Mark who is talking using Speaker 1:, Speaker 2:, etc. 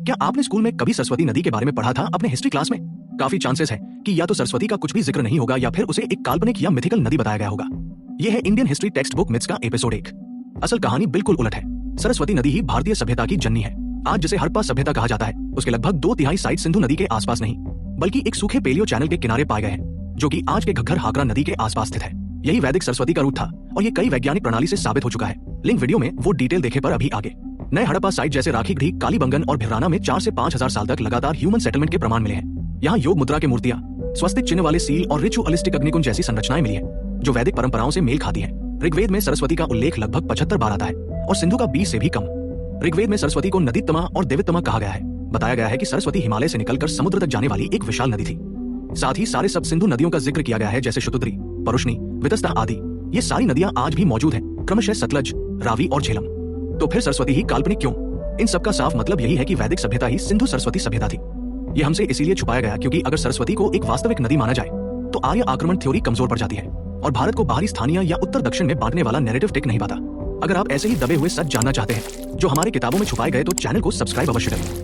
Speaker 1: क्या आपने स्कूल में कभी सरस्वती नदी के बारे में पढ़ा था अपने हिस्ट्री क्लास में? काफी चांसेस है कि या तो सरस्वती का कुछ भी जिक्र नहीं होगा या फिर उसे एक काल्पनिक या मिथिकल नदी बताया गया होगा। यह है Indian history text book myths का एपिसोड 1। असल कहानी बिल्कुल उलट है। सरस्वती नदी ही भारतीय सभ्यता की जननी है। आज जिसे हड़प्पा सभ्यता कहा जाता है, उसके लगभग 2/3 साइट सिंधु नदी के आसपास नहीं बल्कि एक सूखे पेलियो चैनल के किनारे पाए गए हैं, जो कि आज के घग्घर हाकरा नदी के आसपास स्थित है। यही वैदिक सरस्वती का रूप था और ये कई वैज्ञानिक प्रणाली से साबित हो चुका है। लिंक वीडियो में वो डिटेल देखे पर अभी आगे। नए हड़प्पा साइट जैसे राखीगढ़ी, कालीबंगन और भिराना में 4 से 5 हजार साल तक लगातार ह्यूमन सेटलमेंट के प्रमाण मिले हैं। यहाँ योग मुद्रा के मूर्तियां, स्वस्तिक चिन्ह वाले सील और रिचुअलिस्टिक अग्निकुंज जैसी संरचनाएं मिली है, जो वैदिक परंपराओं से मेल खाती है। ऋग्वेद में सरस्वती का उल्लेख लगभग 75 बार आता है और सिंधु का 20 से भी कम। ऋग्वेद में सरस्वती को नदीत्तमा और देवित्तमा कहा गया है। बताया गया है कि सरस्वती हिमालय से निकलकर समुद्र तक जाने वाली एक विशाल नदी थी। साथ ही सारे सब सिंधु नदियों का जिक्र किया गया है, जैसे शुतुद्री, परुष्णी, वितस्ता आदि। ये सारी नदियां आज भी मौजूद हैं, क्रमशः सतलज, रावी और झेलम। तो फिर सरस्वती ही काल्पनिक क्यों? इन सबका साफ मतलब यही है कि वैदिक सभ्यता ही सिंधु सरस्वती सभ्यता थी। ये हमसे इसीलिए छुपाया गया क्योंकि अगर सरस्वती को एक वास्तविक नदी माना जाए तो आर्य आक्रमण थ्योरी कमजोर पड़ जाती है और भारत को बाहरी, स्थानीय या उत्तर दक्षिण में बांटने वाला नैरेटिव टिक नहीं पाता। अगर आप ऐसे ही दबे हुए सच जानना चाहते हैं जो हमारे किताबों में छुपाए गए, तो चैनल को सब्सक्राइब अवश्य करें।